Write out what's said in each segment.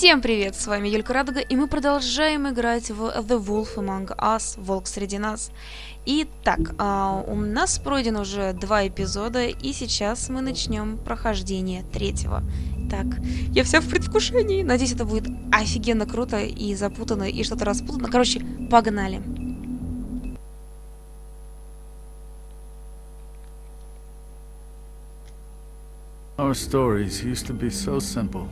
Всем привет, с вами Юлька Радуга, и мы продолжаем играть в The Wolf Among Us, Волк Среди Нас. Итак, у нас пройдено уже 2 эпизода, и сейчас мы начнем прохождение 3-го. Так, я вся в предвкушении, надеюсь, это будет офигенно круто и запутанно, и что-то распутано. Короче, погнали. Our stories used to be so simple.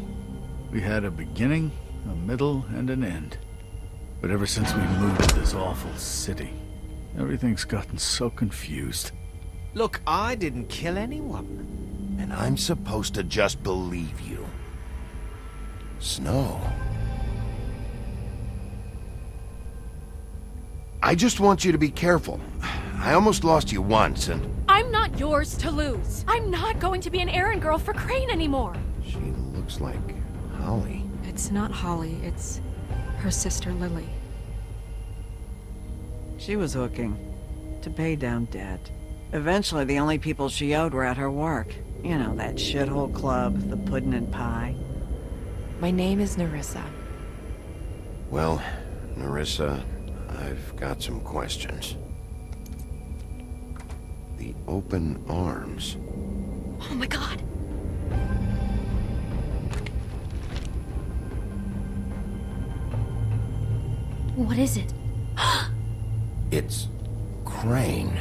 We had a beginning, a middle, and an end. But ever since we moved to this awful city, everything's gotten so confused. Look, I didn't kill anyone. And I'm supposed to just believe you. Snow. I just want you to be careful. I almost lost you once, and... I'm not yours to lose. I'm not going to be an errand girl for Crane anymore. She looks like Holly. It's not Holly, it's her sister Lily. She was hooking to pay down debt. Eventually, the only people she owed were at her work. You know, that shithole club, the pudding and pie. My name is Nerissa. Well, Nerissa, I've got some questions. The open arms. Oh my god. What is it? It's Crane.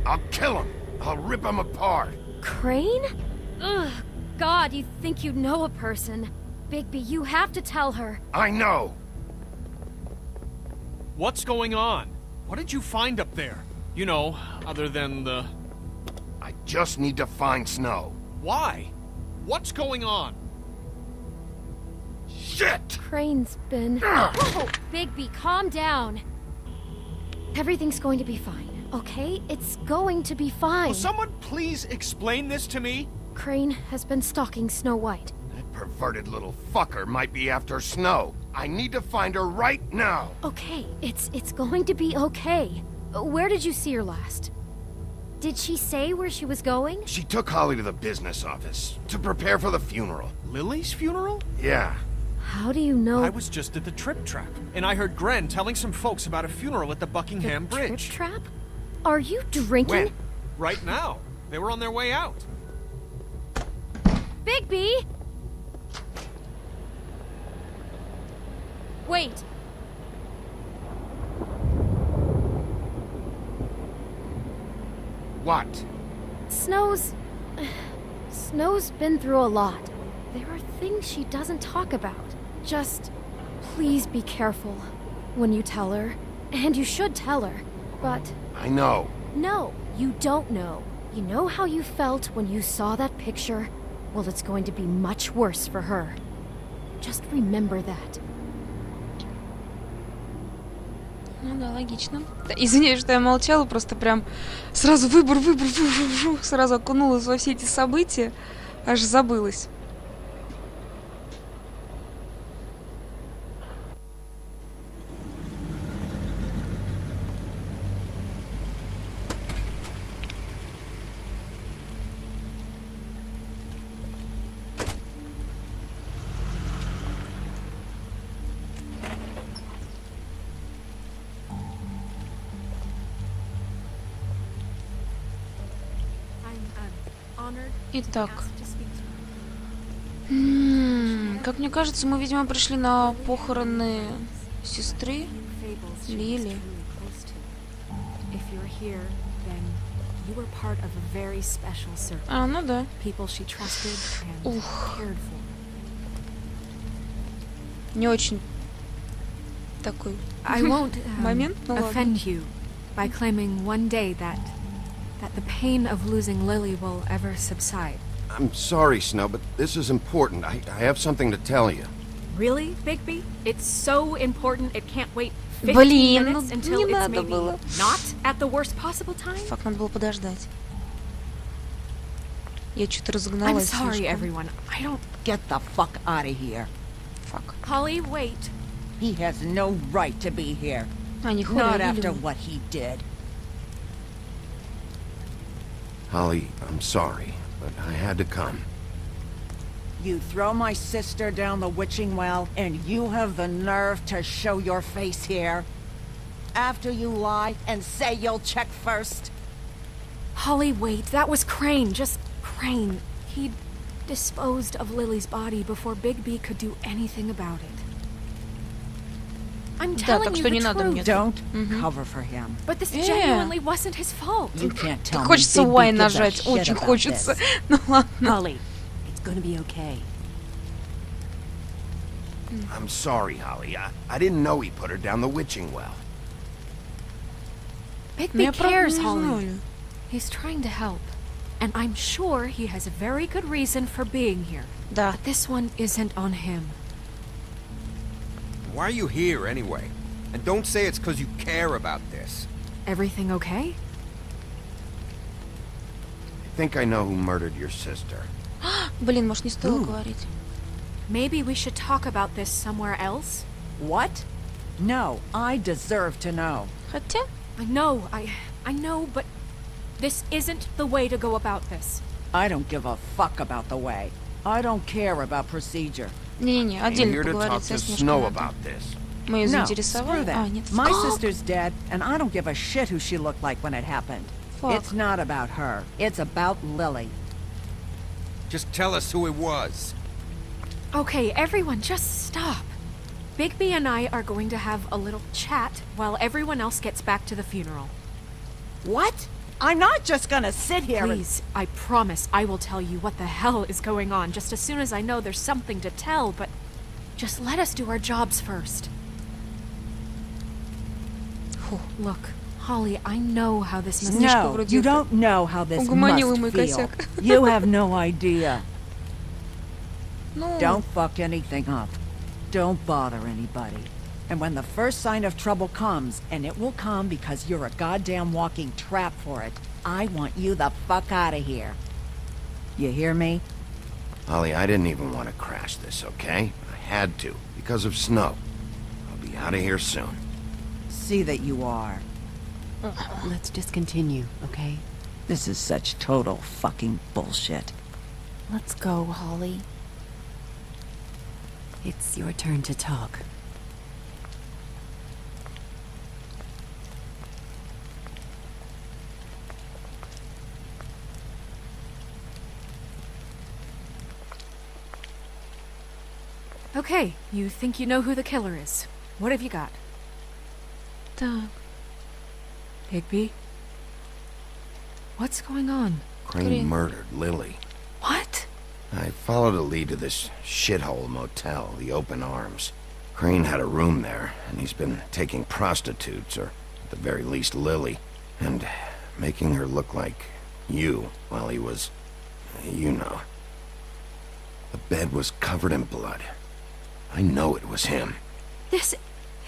I'll kill him. I'll rip him apart. Crane? Ugh, God, you think you know a person. Bigby, you have to tell her. I know. What's going on? What did you find up there? You know, other than the... I just need to find Snow. Why? What's going on? Shit! Crane's been... Whoa, Bigby, calm down. Everything's going to be fine, okay? It's going to be fine. Will someone please explain this to me? Crane has been stalking Snow White. That perverted little fucker might be after Snow. I need to find her right now. Okay, it's going to be okay. Where did you see her last? Did she say where she was going? She took Holly to the business office to prepare for the funeral. Lily's funeral? Yeah. How do you know? I was just at the Trip Trap, and I heard Gren telling some folks about a funeral at the Buckingham the Bridge. Trip Trap? Are you drinking? When? Right now. They were on their way out. Bigby! Wait. What? Snow's been through a lot. There are things she doesn't talk about. Just please be careful when you tell her. And you should tell her. But I know. no, you don't know. You know how you felt when you saw that picture? Well, it's going to be much worse for her. Just remember that. Ну да, логично. Да, извиняюсь, что я молчала, просто прям сразу выбор, сразу окунулась во все эти события, аж забылась. Итак, как мне кажется, мы, видимо, пришли на похороны сестры Лили. А, ну да. Ух. Не очень такой момент, ну ладно. Offend you by claiming one day that the pain of losing Lily will ever subside. I'm sorry, Snow, but this is important. I have something to tell you. Really, Bigby? It's so important it can't wait 15 Блин, minutes ну until не it's надо maybe было. not at the worst possible time? Фак, надо было подождать. Я что-то I'm разогналась sorry, слишком. everyone. I don't... Get the fuck out of here. Фак. Holly, wait. He has no right to be here. А, не Not Холли, after Лили. what he did. Holly, I'm sorry, but I had to come. You throw my sister down the witching well, and you have the nerve to show your face here? After you lie and say you'll check first? Holly, wait. That was Crane. Just Crane. He disposed of Lily's body before Bigby could do anything about it. I'm Да, telling так you что the не надо мне. truth. Don't cover for him. But this genuinely wasn't his fault. You can't tell me Хочется Bigby Y gives a нажать, shit очень about хочется. this. Ну ладно. Holly, it's gonna be okay. I'm sorry, Holly. I didn't know he put her down the witching well. Ну, я Bigby правда cares, не Holly. знаю. He's trying to help. And I'm sure he has a very good reason for being here. Да. But this one isn't on him. Why are you here, anyway? And don't say it's because you care about this. Everything okay? I think I know who murdered your sister. Блин, может, не стоило говорить. Maybe we should talk about this somewhere else? What? No, I deserve to know. Хотя... I know, but this isn't the way to go about this. I don't give a fuck about the way. I don't care about procedure. Не-не-не, I'm отдельно here to поговорить talk со to Снежкой Snow надо. about this. Мы ее No, заинтересовали. screw А, that. нет. My Как? sister's dead, and I don't give a shit who she looked like when it happened. Fuck. It's not about her. It's about Lily. Just tell us who it was. Okay, everyone, just stop. Bigby and I are going to have a little chat while everyone else gets back to the funeral. What? I'm not just gonna sit here Please, I promise I will tell you what the hell is going on just as soon as I know there's something to tell, but just let us do our jobs first. Look, Holly, I know how this must... Снежка No, вроде you don't know how this угомонила must мой feel. косяк. You have no idea. Ну, Don't fuck anything up. Don't bother anybody. And when the first sign of trouble comes, and it will come because you're a goddamn walking trap for it, I want you the fuck out of here. You hear me? Holly, I didn't even want to crash this, okay? I had to, because of Snow. I'll be out of here soon. See that you are. Let's just continue, okay? This is such total fucking bullshit. Let's go, Holly. It's your turn to talk. Okay, you think you know who the killer is. What have you got? так. Bigby? What's going on? Crane murdered Lily. What? I followed a lead to this shithole motel, the Open Arms. Crane had a room there, and he's been taking prostitutes, or at the very least Lily, and making her look like you while he was, you know. The bed was covered in blood. I know it was him. This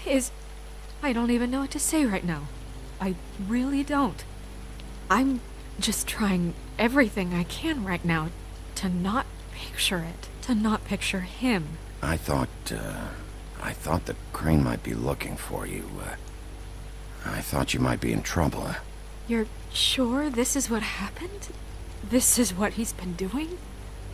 is... I don't even know what to say right now. I really don't. I'm just trying everything I can right now to not picture it. To not picture him. I thought that Crane might be looking for you. I thought you might be in trouble. You're sure this is what happened? This is what he's been doing?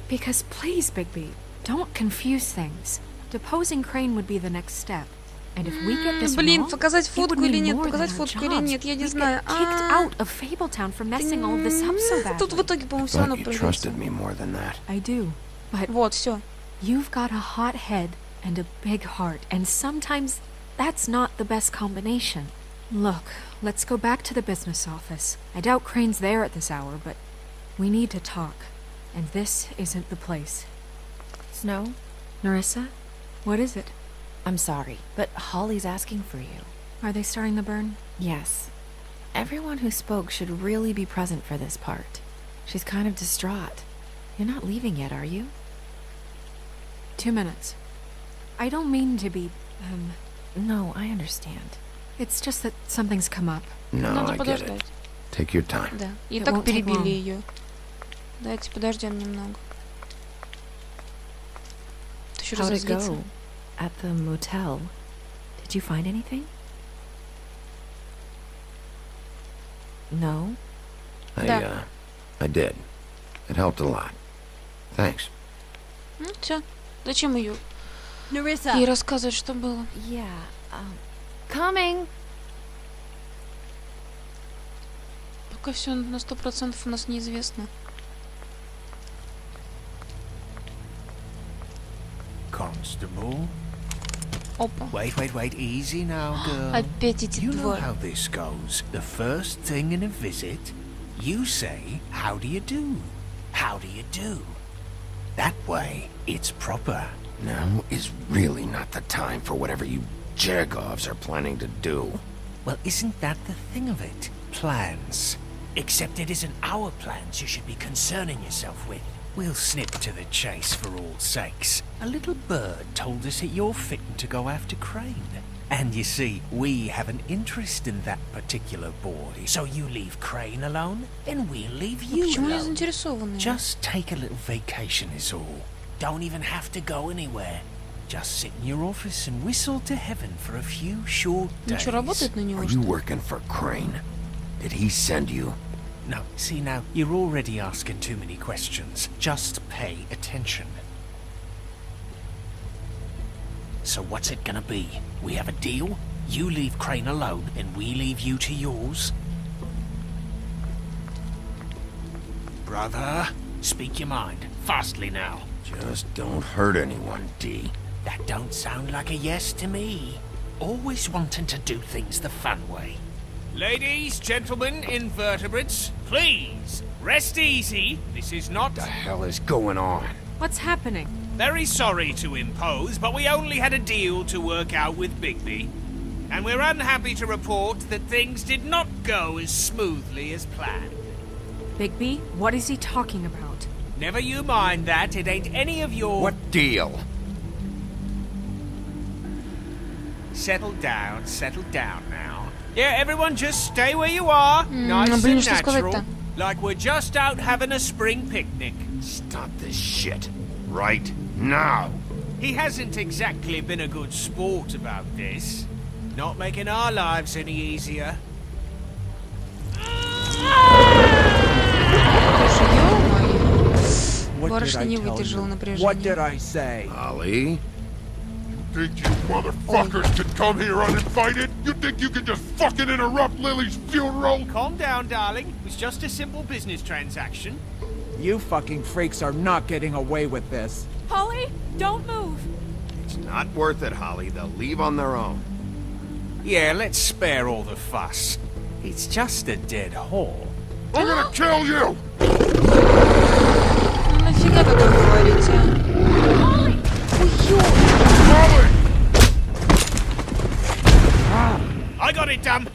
Because please, Bigby, don't confuse things. Deposing Crane would be the next step. And if we get this Блин, wrong, показать it would фотку или mean нет, more than показать our фотку или jobs. нет, я не We'd знаю. get kicked out of Fabletown for messing all this up so badly. Тут в итоге, по-моему, все Thought равно you придется. trusted me more than that. I do. But Вот, все. you've got a hot head and a big heart, and sometimes that's not the best combination. Look, let's go back to the business office. I doubt Crane's there at this hour, but we need to talk. And this isn't the place. Snow, Narissa, what is it? I'm sorry, but Holly's asking for you. Are they starting the burn? Yes. Everyone who spoke should really be present for this part. She's kind of distraught. You're not leaving yet, are you? 2 minutes. I don't mean to be, No, I understand. It's just that something's come up. No, Надо I get it. подождать. Take your time. Да. И It так won't take перебили long. ее. Давайте подождем немного. Еще How'd it разозлиться. go at the motel? Did you find anything? No? Да. I did. It helped a lot. Thanks. Ну, все. Зачем ее ей Nerissa! рассказывать, что было? Yeah, Coming! Пока все на 100% у нас неизвестно. Constable? Опа. Wait, easy now, girl. Опять эти You know двое. how this goes. The first thing in a visit, you say, how do you do? How do you do? That way, it's proper. Now is really not the time for whatever you Jergovs are planning to do. Well, isn't that the thing of it? Plans. Except it isn't our plans you should be concerning yourself with. We'll snip to the chase for all sakes. A little bird told us that you're fitting to go after Crane. And you see, we have an interest in that particular boy. So you leave Crane alone, then we'll leave you Почему не alone. заинтересованы? Just take a little vacation is all. Don't even have to go anywhere. Just sit in your office and whistle to heaven for a few short Ну days. что, работает на него, Are что you ли? working for Crane? Did he send you? No, see now, you're already asking too many questions. Just pay attention. So what's it gonna be? We have a deal? You leave Crane alone, and we leave you to yours? Brother, speak your mind. Fastly now. Just don't hurt anyone, D. That don't sound like a yes to me. Always wanting to do things the fun way. Ladies, gentlemen, invertebrates, please, rest easy. This is not... What the hell is going on? What's happening? Very sorry to impose, but we only had a deal to work out with Bigby. And we're unhappy to report that things did not go as smoothly as planned. Bigby, what is he talking about? Never you mind that, it ain't any of your... What deal? Settle down now. Yeah, everyone just stay where you are. Nice блин, and что natural. сказать-то? Like we're just out having a spring picnic. Stop this shit. Right now. He hasn't exactly been a good sport about this. Not making our lives any easier. Слушай, ё-моё. What did Барышня I не tell выдержала you? напряжения. What did I say? Ollie? Think you motherfuckers can come here uninvited? You think you can just fucking interrupt Lily's funeral? Calm down, darling. It was just a simple business transaction. You fucking freaks are not getting away with this. Holly, don't move! It's not worth it, Holly. They'll leave on their own. Yeah, let's spare all the fuss. It's just a dead whore. I'm gonna kill you! Ну нафига вы так говорите? Ой, ё! Molly! I got it done.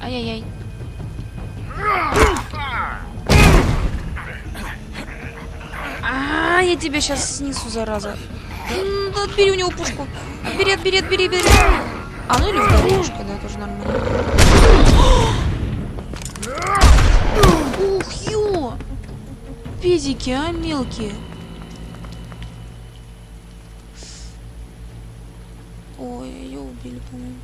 Ай-яй-яй. Я тебя сейчас снесу, зараза. Да отбери у него пушку. Отбери. А ну или в горлышко, да, тоже нормально. Ух, ё! Педики, а, мелкие. Ой, ее убили, по-моему.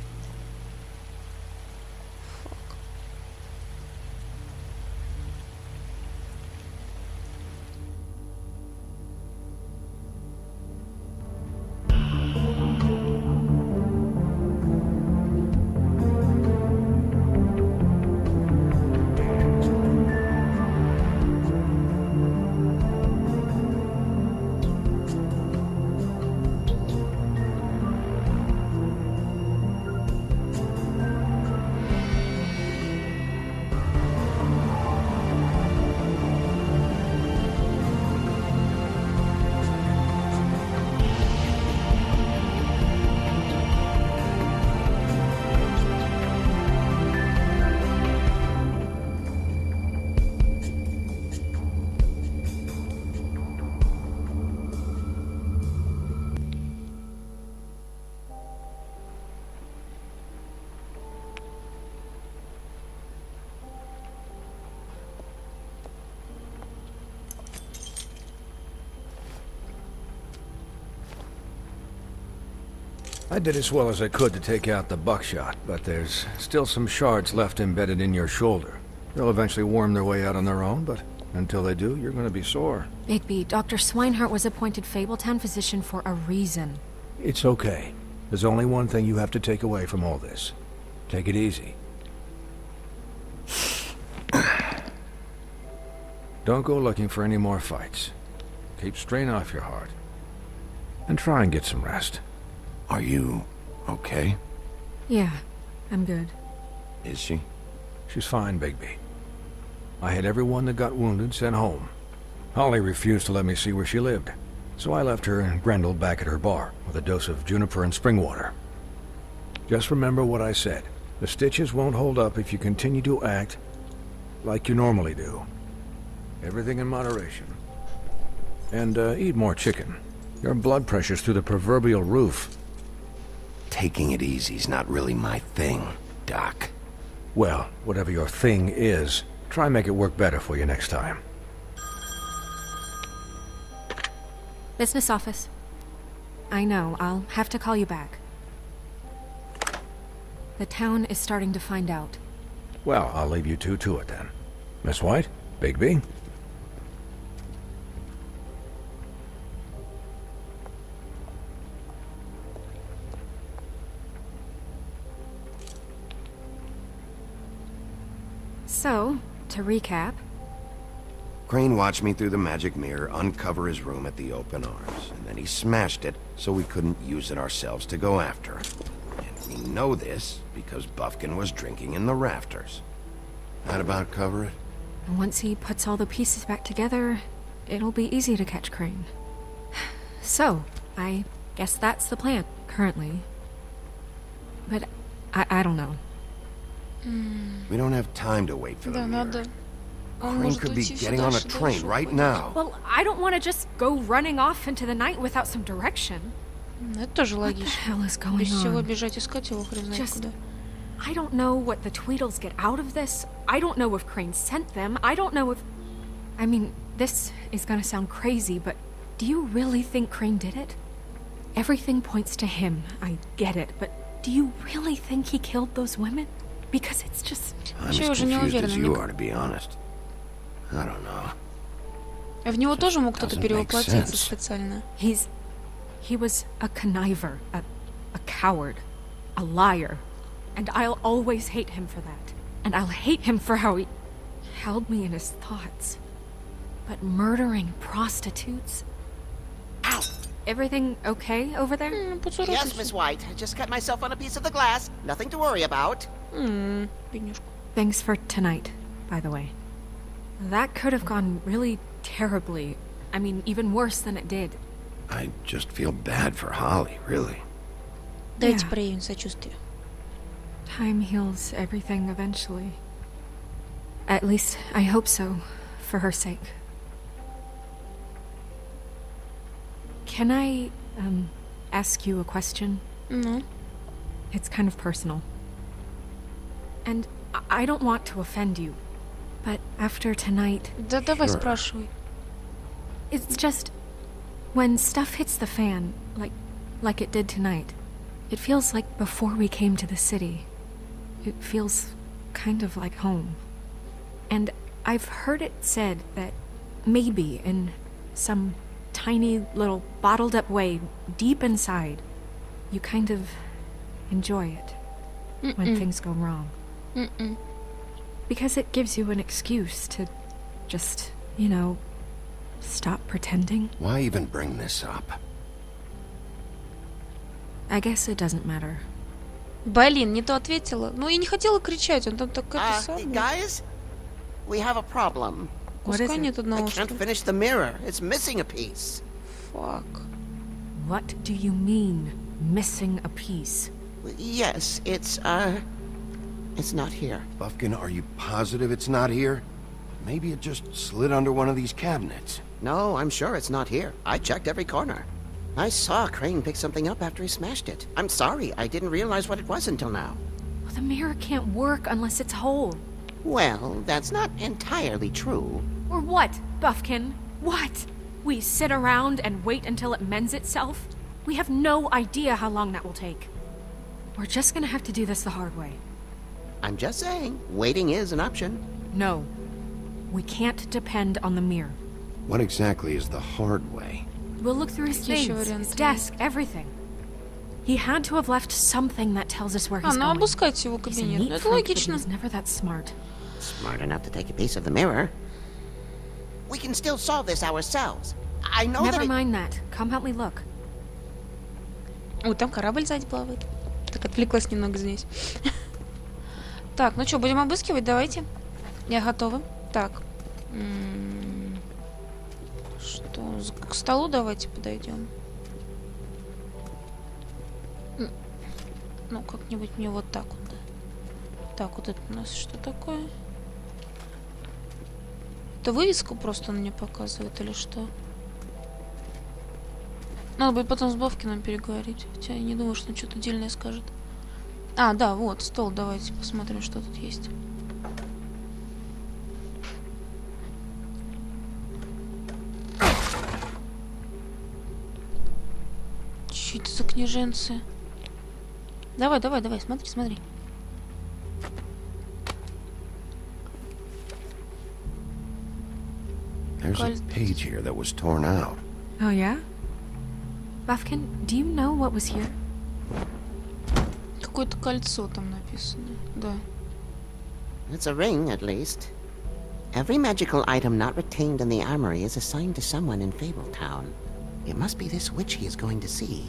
I did as well as I could to take out the buckshot, but there's still some shards left embedded in your shoulder. They'll eventually worm their way out on their own, but until they do, you're gonna be sore. Bigby, Dr. Swinehart was appointed Fabletown physician for a reason. It's okay. There's only one thing you have to take away from all this. Take it easy. Don't go looking for any more fights. Keep strain off your heart. And try and get some rest. Are you okay? Yeah, I'm good. Is she? She's fine, Bigby. I had everyone that got wounded sent home. Holly refused to let me see where she lived, so I left her and Grendel back at her bar with a dose of juniper and spring water. Just remember what I said. The stitches won't hold up if you continue to act like you normally do. Everything in moderation. And eat more chicken. Your blood pressure's through the proverbial roof. Taking it easy's not really my thing, Doc. Well, whatever your thing is, try and make it work better for you next time. Business office. I know, I'll have to call you back. The town is starting to find out. Well, I'll leave you two to it then. Miss White? Bigby? So, to recap... Crane watched me through the magic mirror uncover his room at the open arms, and then he smashed it so we couldn't use it ourselves to go after him. And we know this because Buffkin was drinking in the rafters. That about cover it? And once he puts all the pieces back together, it'll be easy to catch Crane. So, I guess that's the plan, currently. But I don't know. We don't have time to wait for the Да, mirror. надо. Crane could be getting on a train right now. Well, I don't want to just go running off into the night without some direction. Это тоже What the логично. hell is going Без всего on? бежать искать его хрен знает Just- куда. I don't know what the Tweedles get out of this. I don't know if Crane sent them. I don't know if... I mean, this is gonna sound crazy, but do you really think Crane did it? Everything points to him. I get it, but do you really think he killed those women? Because it's just... I'm Чего as же не confused уверена, as you Ник? are, to be honest. I don't know. В него тоже мог кто-то doesn't make перевоплотиться sense. специально. He was a conniver, a coward, a liar. And I'll always hate him for that. And I'll hate him for how he held me in his thoughts. But murdering prostitutes? Ow! Everything okay over there? Yes, Miss White. I just cut myself on a piece of the glass. Nothing to worry about. Бедняжка. Thanks for tonight, by the way. That could have gone really terribly. I mean, even worse than it did. I just feel bad for Holly, really. Дайте Yeah. проявим сочувствие. Time heals everything eventually. At least, I hope so, for her sake. Can I, ask you a question? Ну, It's kind of personal. And I don't want to offend you, but after tonight, да давай Sure. спрашивай. it's just... When stuff hits the fan, like it did tonight, it feels like before we came to the city. It feels kind of like home. And I've heard it said that maybe in some tiny little bottled up way deep inside, you kind of enjoy it when things go wrong. Because it gives you an excuse to just, stop pretending. Why even bring this up? I guess it doesn't matter. Блин, не то ответила. Ну, я не хотела кричать, он там так это самое. Guys, we have a problem. What is Куска it? нет I одного, can't что ли? finish the mirror. It's missing a piece. Fuck. What do you mean, missing a piece? Yes, it's not here. Buffkin, are you positive it's not here? Maybe it just slid under one of these cabinets. No, I'm sure it's not here. I checked every corner. I saw Crane pick something up after he smashed it. I'm sorry, I didn't realize what it was until now. Well, the mirror can't work unless it's whole. Well, that's not entirely true. Or what, Buffkin? What? We sit around and wait until it mends itself? We have no idea how long that will take. We're just gonna have to do this the hard way. I'm just saying, waiting is an option. No. We can't depend on the mirror. What exactly is the hard way? We'll look through his things, his desk, everything. He had to have left something that tells us where he's going. обыскать его кабинет. Это логично. He's never that smart. Smart enough to take a piece of the mirror. We can still solve this ourselves. I know Never that mind that. Come help me look. Ой, там корабль сзади плавает. Так отвлеклась немного здесь. Так, ну что, будем обыскивать? Давайте. Я готова. Так. Что? К столу давайте подойдем. Ну, как-нибудь мне вот так вот. Так, вот это у нас что такое? Это вывеску просто он мне показывает или что? Надо будет потом с Бовкиным переговорить. Хотя я не думаю, что он что-то дельное скажет. А, да, вот, стол. Давайте посмотрим, что тут есть. Что это за княженцы? Давай, давай, давай, смотри, смотри. There's a page here that was torn out. Oh, yeah? Buffkin, do you know what was here? Какое-то кольцо там написано. Да. it's a ring, at least. Every magical item not retained in the armory is assigned to someone in Fabletown. It must be this witch he is going to see.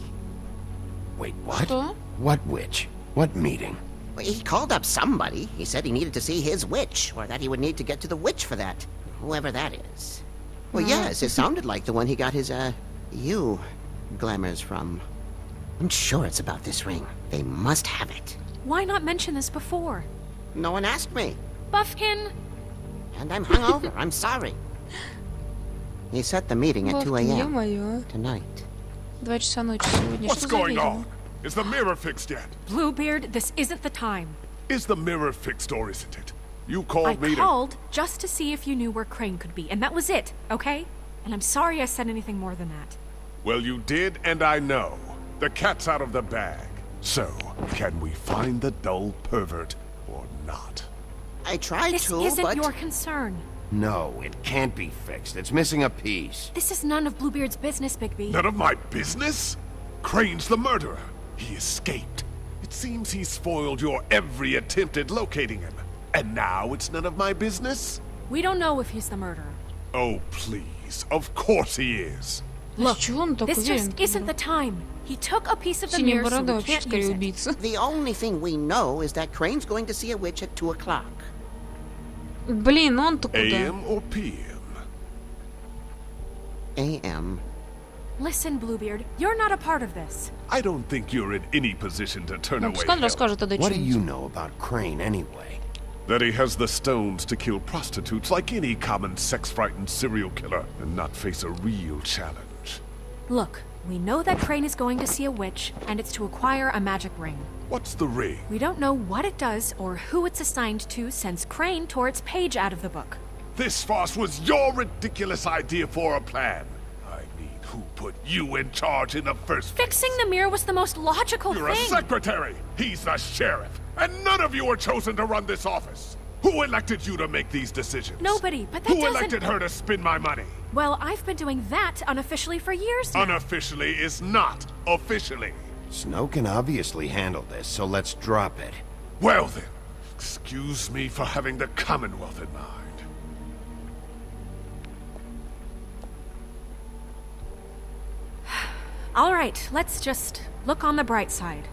Wait, what? Что? What witch? What meeting? He called up somebody. He said he needed to see his witch, or that he would need to get to the witch for that. Whoever that is. Well, yes, it sounded like the one he got his, glamours from. I'm sure it's about this ring. They must have it. Why not mention this before? No one asked me. Buffkin! And I'm hungover. I'm sorry. He set the meeting at 2 a.m. tonight. 2 часа ночи сегодня. What's Что за going ведьма? on? Is the mirror fixed yet? Bluebeard, this isn't the time. Is the mirror fixed or isn't it? You I called me called just to see if you knew where Crane could be, and that was it, okay? And I'm sorry I said anything more than that. Well, you did, and I know. The cat's out of the bag. So, can we find the dull pervert or not? I tried This to, isn't but... your concern. No, it can't be fixed. It's missing a piece. This is none of Bluebeard's business, Bigby. None of my business? Crane's the murderer. He escaped. It seems he spoiled your every attempt at locating him. And now it's none of my business? We don't know if he's the murderer. Oh, please. Of course he is. Look, Чего он так this уверен? just isn't the time. He took a piece of the Синяя mirror, so борода we вообще can't скорее use it. убийца. The only thing we know is that Crane's going to see a witch at 2 o'clock. Блин, он-то куда? AM or PM? A.M. Listen, Bluebeard, you're not a part of this. I don't think you're in any position to turn Ну, away пускай он help. расскажет тогда What do you что-нибудь. know about Crane anyway? That he has the stones to kill prostitutes like any common sex-frightened serial killer and not face a real challenge. Look, we know that Crane is going to see a witch, and it's to acquire a magic ring. What's the ring? We don't know what it does or who it's assigned to since Crane tore its page out of the book. This farce was your ridiculous idea for a plan. I mean, who put you in charge in the first place? Fixing the mirror was the most logical You're a thing. secretary! He's the sheriff! And none of you were chosen to run this office! Who elected you to make these decisions? Nobody, but that Who doesn't... elected her to spend my money? Well, I've been doing that unofficially for years now. Unofficially is not officially. Snow can obviously handle this, so let's drop it. Well then, excuse me for having the Commonwealth in mind. All right, let's just look on the bright side.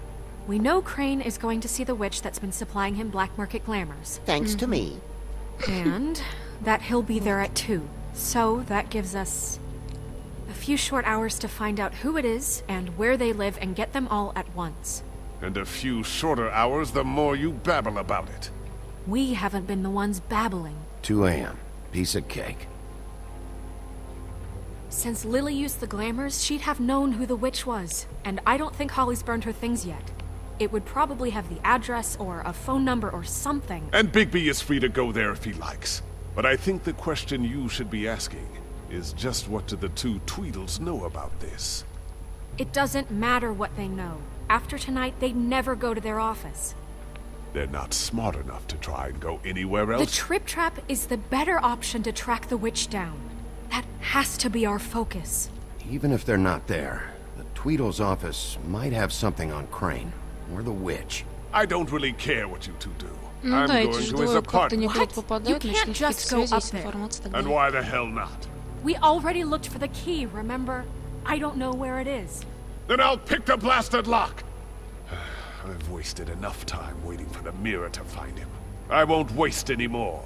We know Crane is going to see the witch that's been supplying him black market glamours. Thanks to me. And that he'll be there at 2. So that gives us a few short hours to find out who it is and where they live and get them all at once. And a few shorter hours the more you babble about it. We haven't been the ones babbling. 2 a.m. Piece of cake. Since Lily used the glamours, she'd have known who the witch was. And I don't think Holly's burned her things yet. It would probably have the address or a phone number or something. And Bigby is free to go there if he likes. But I think the question you should be asking is just what do the two Tweedles know about this? It doesn't matter what they know. After tonight, they'd never go to their office. They're not smart enough to try and go anywhere else. The trip trap is the better option to track the witch down. That has to be our focus. Even if they're not there, the Tweedle's office might have something on Crane, or the witch. I don't really care what you two do. Ну I'm да, going эти же to his двое как-то не apartment. попадают, You can't начнут just какие-то go связи, up есть there. информация и так And далее. why the hell not? We already looked for the key, remember? I don't know where it is. Then I'll pick the blasted lock! I've wasted enough time waiting for the mirror to find him. I won't waste any more.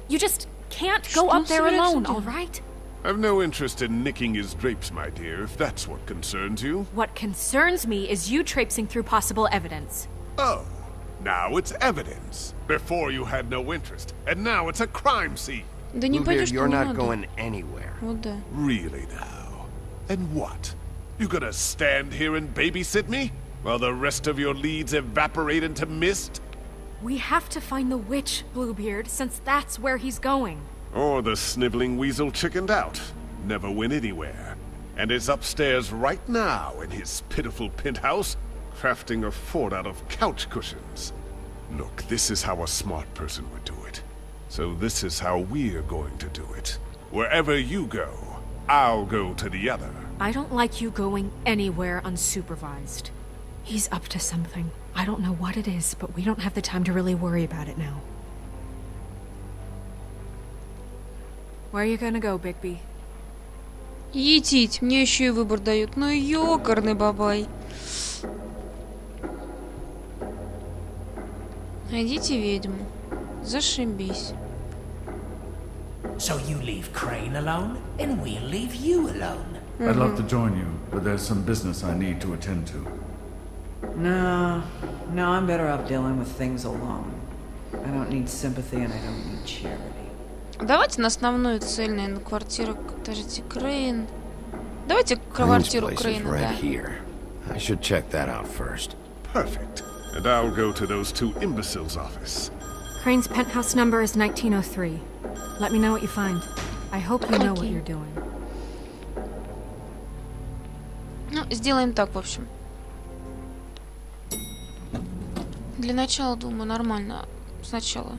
You just can't go up there alone, all right? I've no interest in nicking his drapes, my dear, if that's what concerns you. What concerns me is you traipsing through possible evidence. Oh, now it's evidence. Before you had no interest, and now it's a crime scene. Да не Bluebeard, пойдешь, you're не not надо. going anywhere. Вот да. Really now? And what? You gonna stand here and babysit me? While the rest of your leads evaporate into mist? We have to find the witch, Bluebeard, since that's where he's going. Or the sniveling weasel chickened out, never went anywhere, and is upstairs right now in his pitiful penthouse, crafting a fort out of couch cushions. Look, this is how a smart person would do it. So this is how we're going to do it. Wherever you go, I'll go to the other. I don't like you going anywhere unsupervised. He's up to something. I don't know what it is, but we don't have the time to really worry about it now. Where are you gonna go, Bigby? Етить, мне еще и выбор дают. Ну ёкарный бабай. Найдите ведьму. Зашибись. So you leave Crane alone, and we'll leave you alone. I'd love to join you, but there's some business I need to attend to. No, I'm better off dealing with things alone. I don't need sympathy and I don't need charity. Давайте на основную цель, наверное, квартиру. Подождите, Крейн. Давайте квартиру Crane's place is Крейна, right да. here. I should check that out first. Perfect. And I'll go to those two imbeciles' office. Crane's penthouse number is 1903. Let me know what you find. I hope you know what you're doing. Ну, сделаем так, в общем. Для начала, думаю, нормально. Сначала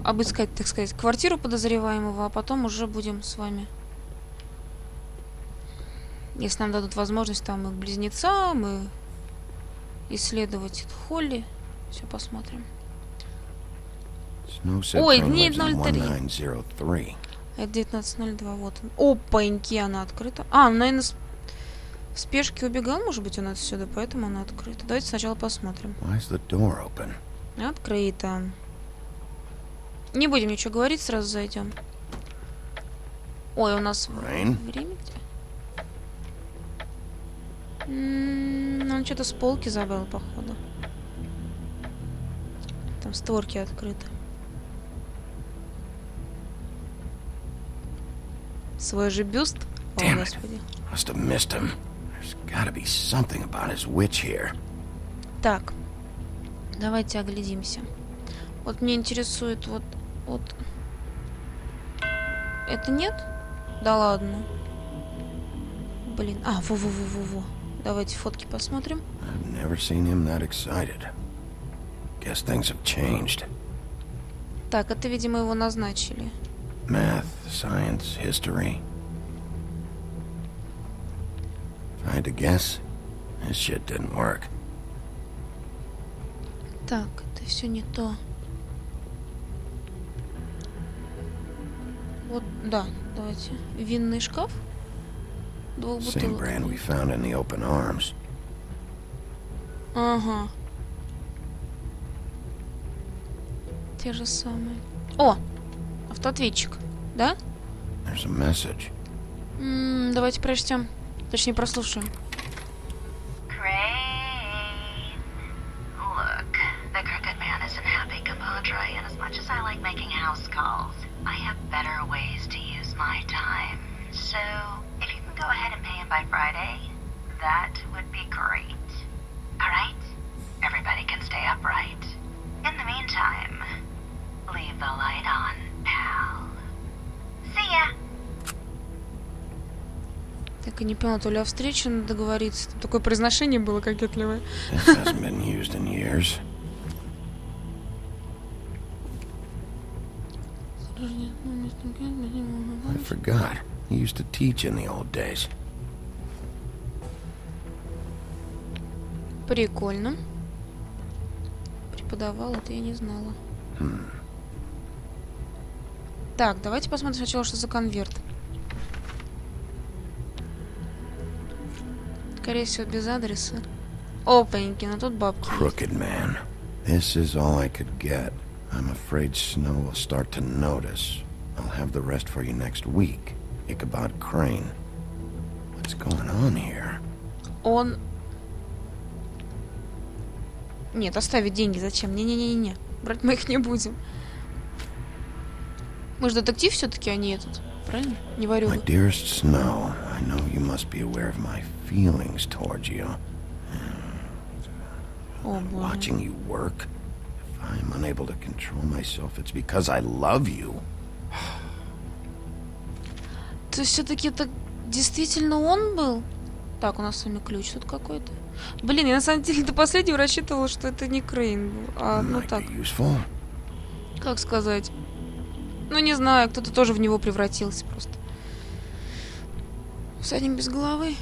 обыскать, так сказать, квартиру подозреваемого, а потом уже будем с вами, если нам дадут возможность, там и к близнецам, и исследовать Холли. Все посмотрим. Ой, дней 03. Это 19.02, вот он. Опаньки, она открыта. А, ну, наверное, в спешке убегал, может быть, он отсюда, поэтому она открыта. Давайте сначала посмотрим. Открыто. Не будем ничего говорить, сразу зайдем. Ой, у нас время где? Он что-то с полки забрал, походу. Там створки открыты. Свой же бюст. О, господи. Так. Давайте оглядимся. Вот мне интересует вот... Это нет? Да ладно. Блин. А, во-во-во-во-во. Давайте фотки посмотрим. Так, это, видимо, его назначили. Math, science, history. If I had to guess, this shit didn't work. Так, это все не то. Вот, да, давайте. Винный шкаф. Двух Same бутылок. brand we found in the open arms. Ага. Те же самые. О! Автоответчик. Да? There's a message. Давайте прочтем. Точнее, прослушаем. Look, the crooked man isn't happy, compadre, and as much as I like making house calls, I have better ways to use my time. So, if you can go ahead and pay him by Friday, that would be great. Alright? Everybody can stay upright. In the meantime, leave the light on, pal. See ya! Так, Так, я не поняла, то ли о встрече надо договориться. Такое произношение было кокетливое. This hasn't been used in years. I forgot. He used to teach in the old days. Прикольно. Преподавал, это я не знала. Так, давайте посмотрим сначала, что за конверт. Скорее всего, без адреса. Опаньки, ну тут бабки. Crooked man. This is all I could get. I'm afraid Snow will start to notice. I'll have the rest for you next week. Ichabod Crane. What's going on here? Он... Нет, оставить деньги зачем? Не-не-не-не. Брать мы их не будем. Мы же детектив все-таки, а не этот. Правильно? Не варюга. My dearest Snow, I know you must be aware of my feelings towards you. Watching you work. If I'm unable to control myself, it's because I love you. То есть все-таки это действительно он был? Так, у нас с вами ключ тут какой-то. Блин, я на самом деле до последнего рассчитывала, что это не Крейн был. А, ну так. Как сказать? Ну, не знаю, кто-то тоже в него превратился просто. Всадник без головы.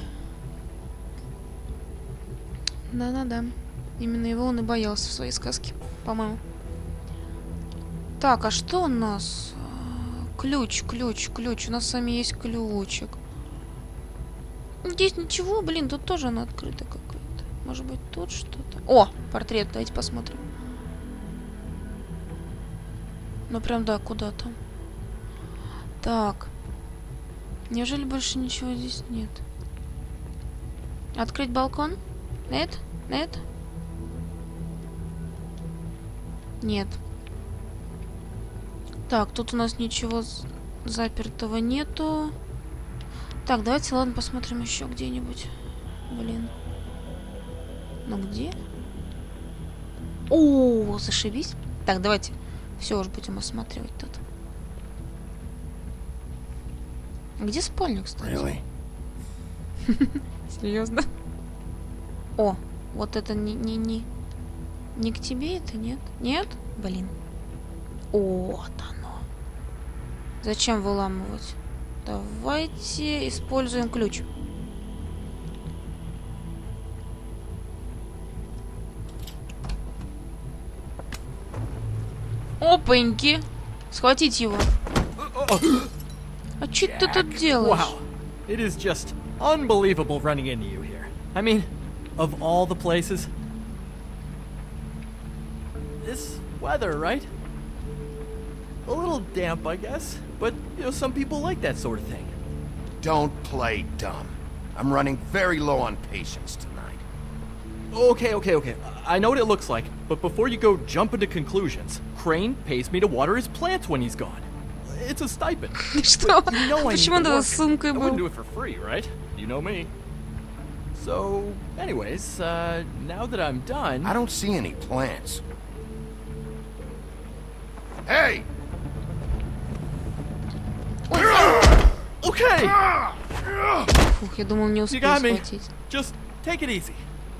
Да-да-да. Именно его он и боялся в своей сказке, по-моему. Так, а что у нас? Ключ. У нас с вами есть ключик. Здесь ничего, блин, тут тоже она открыта какая-то. Может быть, тут что-то. О, портрет, давайте посмотрим. Ну, прям, да, куда там. Так. Неужели больше ничего здесь нет? Открыть балкон? Нет? Нет? Нет. Так, тут у нас ничего запертого нету. Так, давайте, ладно, посмотрим еще где-нибудь. Блин. Ну где? О, зашибись. Так, давайте. Все, уже будем осматривать тут. Где спальня, кстати? Really? Серьезно? О, вот это не к тебе это, нет? Нет? Блин. Вот оно. Зачем выламывать? Давайте используем ключ. Опаньки! Схватить его. А что ты тут делаешь? Wow. It is just unbelievable running into you here. I mean, of all the places. This weather, right? A little damp, I guess. But, you know, some people like that sort of thing. Don't play dumb. I'm running very low on patience tonight. Okay. I know what it looks like, but before you go jumping to conclusions, Crane pays me to water his plants when he's gone. It's a stipend. Что? You know Почему он с сумкой I wouldn't do был? it for free, right? You know me. So, anyways, now that I'm done... I don't see any plants. Hey! Okay! Фух, я думал, не You успею got me. схватить. Just take it easy.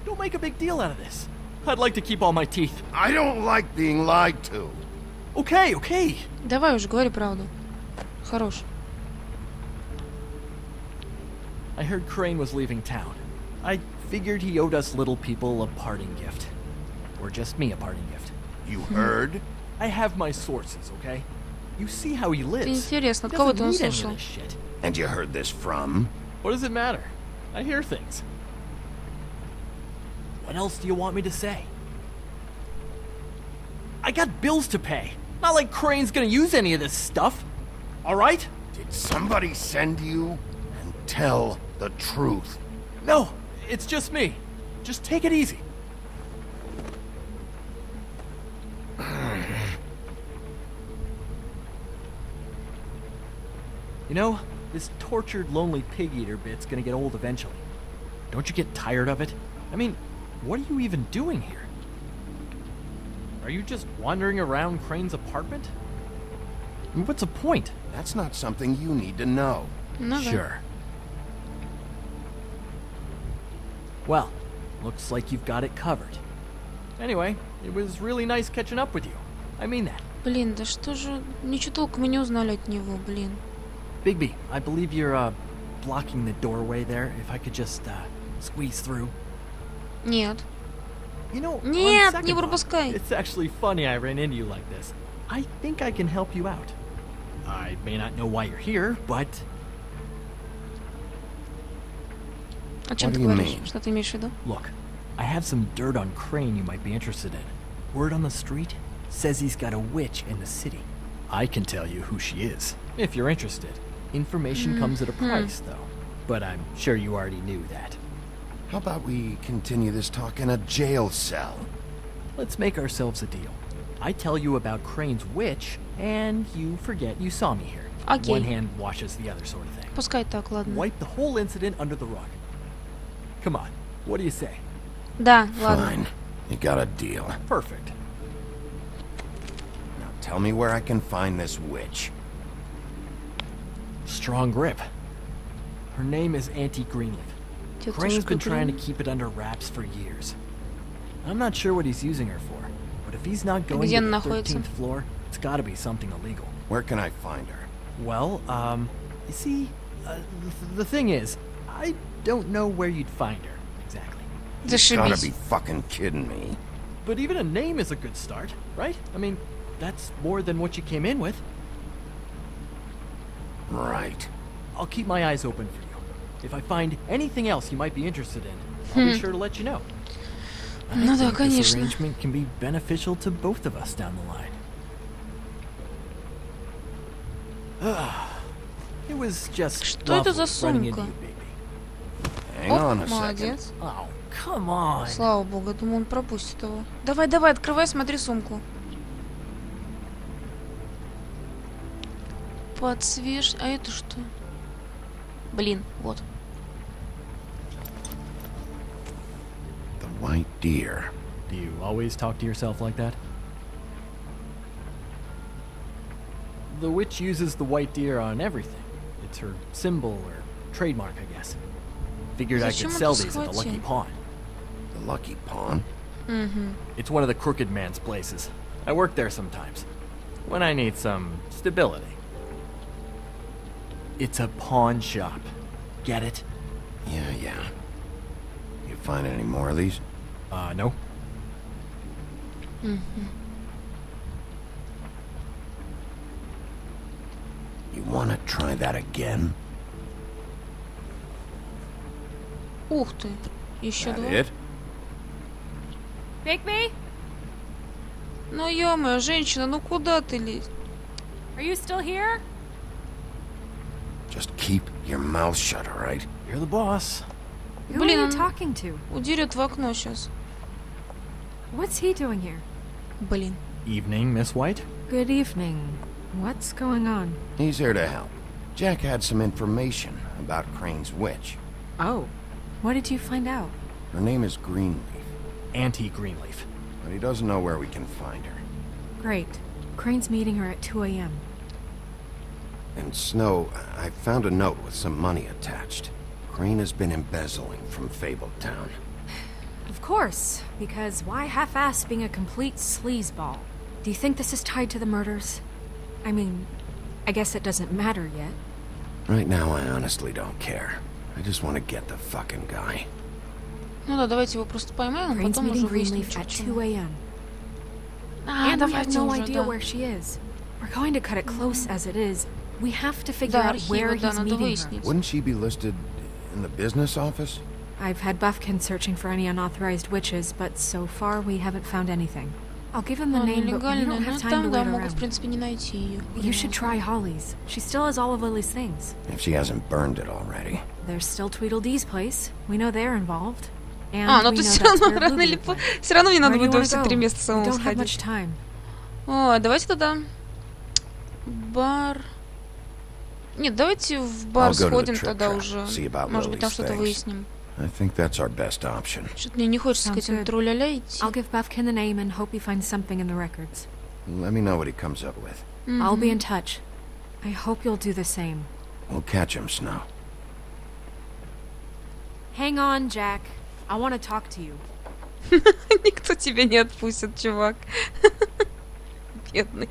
Don't make a big deal out of this. I'd like to keep all my teeth. I don't like being lied to. Okay. Давай уже, говори правду. Хорош. I heard Crane was leaving town. I figured he owed us little people a parting gift. Or just me a parting gift. You heard? I have my sources, okay? You see how he lives. Интересно, от He кого doesn't ты он need any of слышал? this shit. And you heard this from? What does it matter? I hear things. What else do you want me to say? I got bills to pay. Not like Crane's gonna use any of this stuff. Alright? Did somebody send you? And tell the truth. No, it's just me. Just take it easy. You know, this tortured, lonely pig-eater bit's gonna get old eventually. Don't you get tired of it? I mean, what are you even doing here? Are you just wandering around Crane's apartment? I mean, what's the point? That's not something you need to know. Ну да. Sure. Well, looks like you've got it covered. Anyway, it was really nice catching up with you. I mean that. Блин, да что же... Ничего толком мы не узнали от него, блин. Bigby, I believe you're, blocking the doorway there. If I could just, squeeze through. Нет. You know, Нет, on не second пропускай. thought, it's actually funny I ran into you like this. I think I can help you out. I may not know why you're here, but... О чем ты говоришь? Что ты имеешь в виду? Look, I have some dirt on Crane you might be interested in. Word on the street says he's got a witch in the city. I can tell you who she is, if you're interested. Information comes at a price, though. But I'm sure you already knew that. How about we continue this talk in a jail cell? Let's make ourselves a deal. I tell you about Crane's witch, and you forget you saw me here. Okay. One hand washes the other sort of thing. Пускай так, ладно. Wipe the whole incident under the rug. Come on, what do you say? Да, ладно. Fine. You got a deal. Perfect. Now tell me where I can find this witch. Strong grip. Her name is Auntie Greenleaf. Crane's been trying to keep it under wraps for years. I'm not sure what he's using her for, but if he's not going to the 13th floor, it's gotta be something illegal. Where can I find her? Well, you see, the thing is, I don't know where you'd find her, exactly. You gotta be fucking kidding me. But even a name is a good start, right? I mean, that's more than what you came in with. Right. I'll keep my eyes open for you. If I find anything else you might be interested in, I'll be sure to let you know. Ну да, This конечно. arrangement can be beneficial to both of us down the line. It was just Что это за running into сумка? you, baby. Hang on a second. Молодец. Oh, come on. Слава богу, я думаю, он пропустит его. Давай, давай, открывай, смотри сумку. Подсвеж... А это что? Блин, вот. The white deer. Do you always talk to yourself like that? The witch uses the white deer on everything. It's her symbol or trademark, I guess. Figured I could sell these at the Lucky Pawn. The Lucky Pawn? Mm-hmm. It's one of the crooked man's places. I work there sometimes. When I need some stability. It's a pawn shop. Get it? Yeah. You find any more of these? No. Mm-hmm. You want to try that again? Ух ты. Еще That два. it? Bigby? Ну ё-моё, женщина, ну куда ты лезешь? Are you still here? Just keep your mouth shut, all right? You're the boss. Who are you talking to? Удерет в окно сейчас. What's he doing here? Блин. Evening, Miss White. Good evening. What's going on? He's here to help. Jack had some information about Crane's witch. Oh. What did you find out? Her name is Greenleaf. Auntie Greenleaf. But he doesn't know where we can find her. Great. Crane's meeting her at 2 a.m. And Snow, I found a note with some money attached. Crane has been embezzling from Fabletown. Of course, because why half-ass being a complete sleazeball? Do you think this is tied to the murders? I mean, I guess it doesn't matter yet. Right now, I honestly don't care. I just want to get the fucking guy. Ну да, давайте его просто поймаем, а Crane's потом meeting уже выясним, Greenleaf что at к 2 чему. a.m. А, And we have давайте no уже, idea да. where she is. We're going to cut it close as it is. We have to figure Да, out where архивы, да, he's надо meeting her. выяснить. Wouldn't she be listed in the business office? I've had Buffkin searching for any unauthorized witches, but so far we haven't found anything. I'll give him the Она name, but we легальная, don't но have time там, to да, wait могут, в around. принципе, не найти ее. You should try Holly's. She still has all of Lily's things. If she hasn't burned it already. There's still Tweedledee's place. We know they're involved. And А, ну we то know все that's равно where рано Bluebeard или went. поздно. Все равно мне надо Where do you будет во wanna все go? 3 места We самому don't have much сходить. time. О, давайте тогда бар. Нет, давайте в бар I'll go to the сходим trick тогда trap, уже. see about Может быть, там Lily's что-то things. выясним. I think that's our best option. Что-то мне не хочется к Sounds этим good. тру-ля-ля идти. I'll give Buffkin the name and hope he finds something in the records. Let me know what he comes up with. I'll be in touch. I hope you'll do the same. We'll catch him, Snow. Hang on, Jack. I want to talk to you. Никто тебя не отпустит, чувак. Бедный.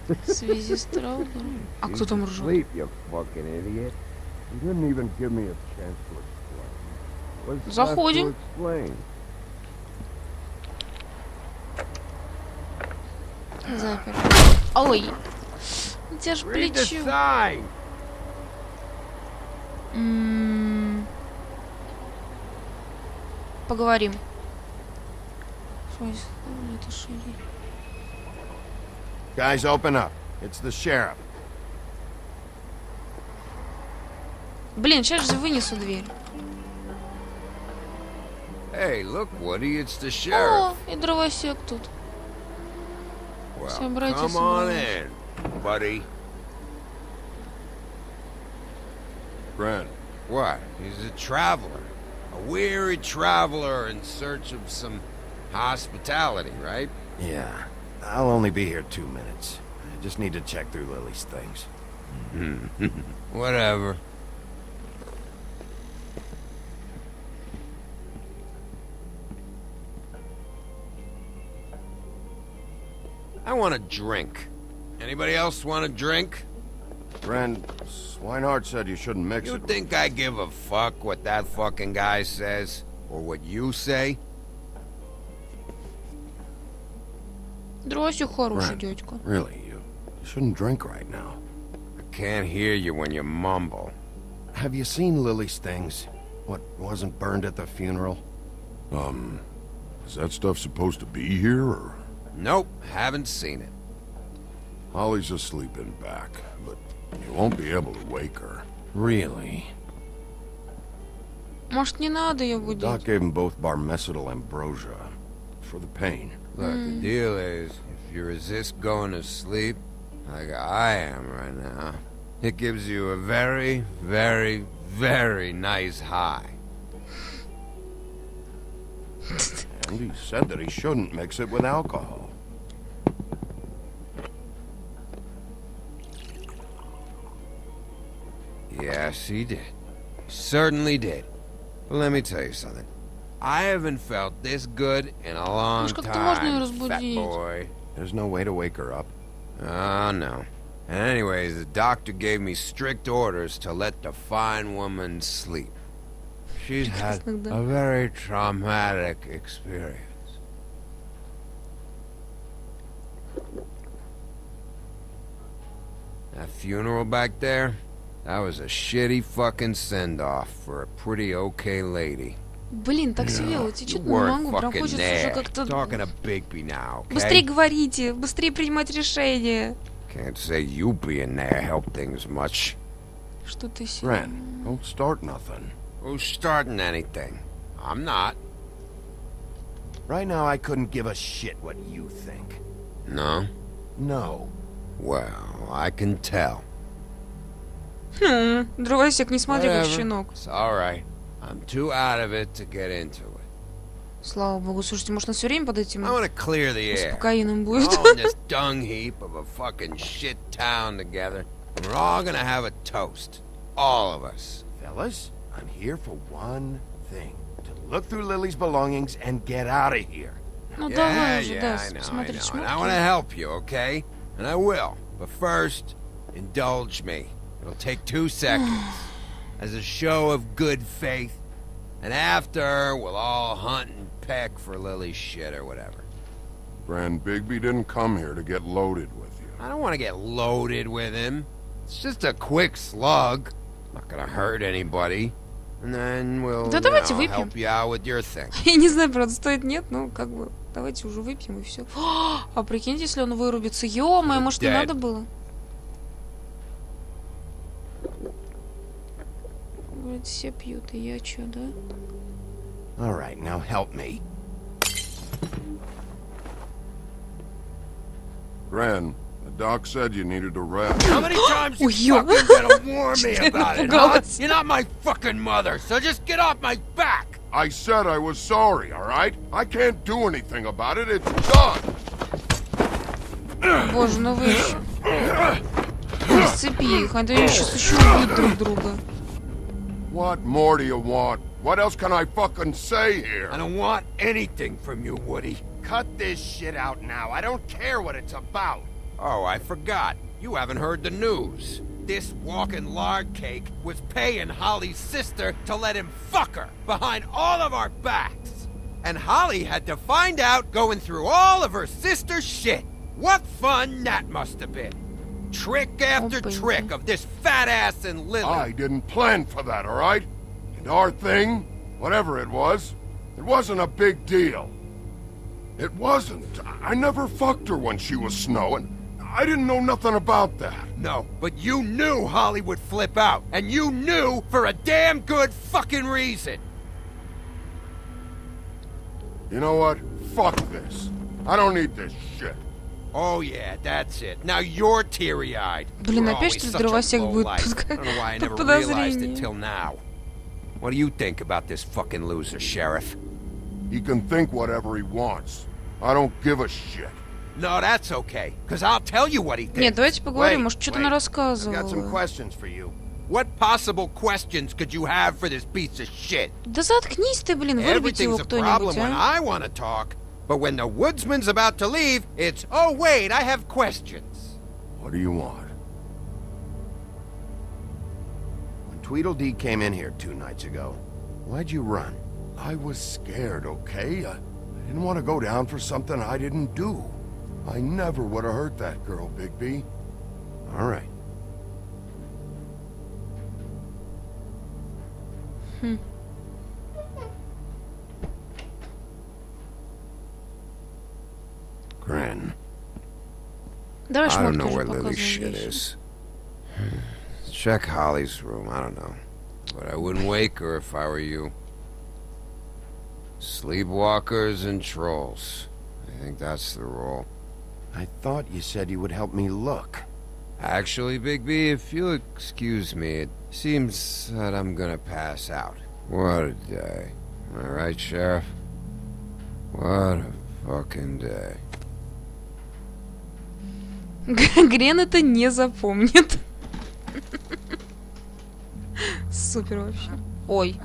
В связи с травмой. А кто там ржет? Sleep, you fucking idiot. You didn't even give me a chance to explain. What's left to Заходим. explain? Запер. Ой. У тебя ж Read the плечо. sign. Поговорим. Это шире. Guys, open up. It's the sheriff. Блин, сейчас же вынесу дверь. Hey, look, Woody, it's the О, sheriff. и дровосек тут. Все, Well, братья, come on собрались. in, buddy. Brent. What? He's a traveler. A weary traveler in search of some hospitality, right? Yeah. I'll only be here 2 minutes. I just need to check through Lily's things. Whatever. I want a drink. Anybody else want a drink? Friend, Swinehart said you shouldn't mix it. You think I give a fuck what that fucking guy says? Or what you say? Дровосек хороший, дядька. Really, you shouldn't drink right now. I can't hear you when you mumble. Have you seen Lily's things? What wasn't burned at the funeral? Is that stuff supposed to be here, or...? Nope, haven't seen it. Holly's asleep in back, but you won't be able to wake her. Really? Может, не надо ее Doc Doc будить? gave them both barmecidal ambrosia for the pain. Look, the deal is, if you resist going to sleep, like I am right now, it gives you a very, very, very nice high. And he said that he shouldn't mix it with alcohol. Yes, he did. He certainly did. But let me tell you something. I haven't felt this good in a long Может, как-то можно ее time, fat разбудить? boy. There's no way to wake her up. Oh, no. And anyways, the doctor gave me strict orders to let the fine woman sleep. She's had a very traumatic experience. That funeral back there, that was a shitty fucking send-off for a pretty okay lady. Блин, так свело, течет, не Weren't могу, прям fucking хочется there. уже как-то... Talking to Bigby now, okay? Быстрее говорите, быстрее принимать решения. Can't say you being there helped things much. Что ты себе... Ren, don't start nothing. Who's starting anything? I'm not. Right now, I couldn't give a shit what you think. No? No. Well, I can tell. Дровосек, не смотри, как щенок. It's alright. I'm too out of it to get into it. Слава богу, слушайте, может, он все время под этим I want to clear the air. успокоением будет? All in this dung heap of a fucking shit town together. We're all gonna have a toast. All of us. Fellas, I'm here for one thing. To look through Lily's belongings and get out of here. Ну давай уже, yeah, да, I know. смотреть And I want to шмотки. help you, okay? And I will. But first, indulge me. It'll take 2 seconds. As a show of good faith. And after, we'll all hunt and peck for Lily's shit or whatever. Brand Bigby didn't come here to get loaded with you. I don't want to get loaded with him. It's just a quick slug. Not gonna hurt anybody. And then we'll Да давайте you know, выпьем. help you out with your thing. Я не знаю, правда, стоит, нет, ну, как бы, давайте уже выпьем и все. А прикиньте, если он вырубится. Ё-моё, может, не Dead. надо было? Говорит, все пьют, и я чё, да? All right, now help me. Bren, the doc said you needed a rest. How many times you fucking gonna warn me about it, huh? You're not my fucking mother, so just get off my back! I said I was sorry, alright? I can't do anything about it, it's done! Боже, ну вы ж... Сцепи их, они сейчас еще убьют друг друга. What more do you want? What else can I fucking say here? I don't want anything from you, Woody. Cut this shit out now. I don't care what it's about. Oh, I forgot. You haven't heard the news. This walking lard cake was paying Holly's sister to let him fuck her behind all of our backs. And Holly had to find out going through all of her sister's shit. What fun that must have been. Trick after trick of this fat ass and Lily. I didn't plan for that, alright? And our thing, whatever it wasn't a big deal. It wasn't. I never fucked her when she was snowing. I didn't know nothing about that. No, but you knew Holly would flip out. And you knew for a damn good fucking reason. You know what? Fuck this. I don't need this shit. Oh yeah, that's it. Now you're teary-eyed. Блин, опять что ли дровосек будет под подозрением? What do you think about this fucking loser, Sheriff? He can think whatever he wants. I don't give a shit. No, that's okay, because I'll tell you what he thinks. Нет, давайте поговорим, может, что-то она I got some рассказывала. questions for you. What possible questions could you have for this piece of shit? Да заткнись ты, блин, вырубите его Everything's a problem кто-нибудь, when а? I want to talk, but when the woodsman's about to leave, it's, oh wait, I have questions. What do you want? When Tweedledee came in here 2 nights ago, why'd you run? I was scared, okay? I didn't want to go down for something I didn't do. I never would have hurt that girl, Bigby. All right. Grin. Давай I don't шмотки know уже where Lily's показывай shit вещи. is. Check Holly's room, I don't know. But I wouldn't wake her if I were you. Sleepwalkers and trolls. I think that's the rule. I thought you said you would help me look. Actually, Bigby, if you'll excuse me, it seems that I'm gonna pass out. What a day. Am I right, Sheriff? What a fucking day. Грен это не запомнит. Супер вообще. Ой.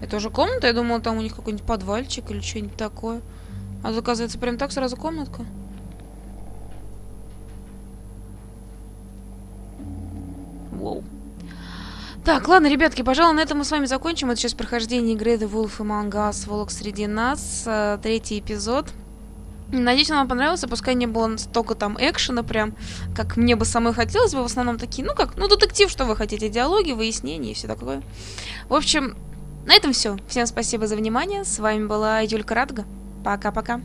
Это уже комната? Я думала, там у них какой-нибудь подвальчик или что-нибудь такое. А тут, оказывается, прям так сразу комнатка. Воу. Так, ладно, ребятки, пожалуй, на этом мы с вами закончим. Это сейчас прохождение игры The Wolf Among Us, Волк Среди Нас, 3-й эпизод. Надеюсь, вам понравился, пускай не было столько там экшена прям, как мне бы самой хотелось бы, в основном такие, ну как, ну детектив, что вы хотите, диалоги, выяснения и все такое. В общем, на этом все. Всем спасибо за внимание, с вами была Юлька Радга. Пока-пока.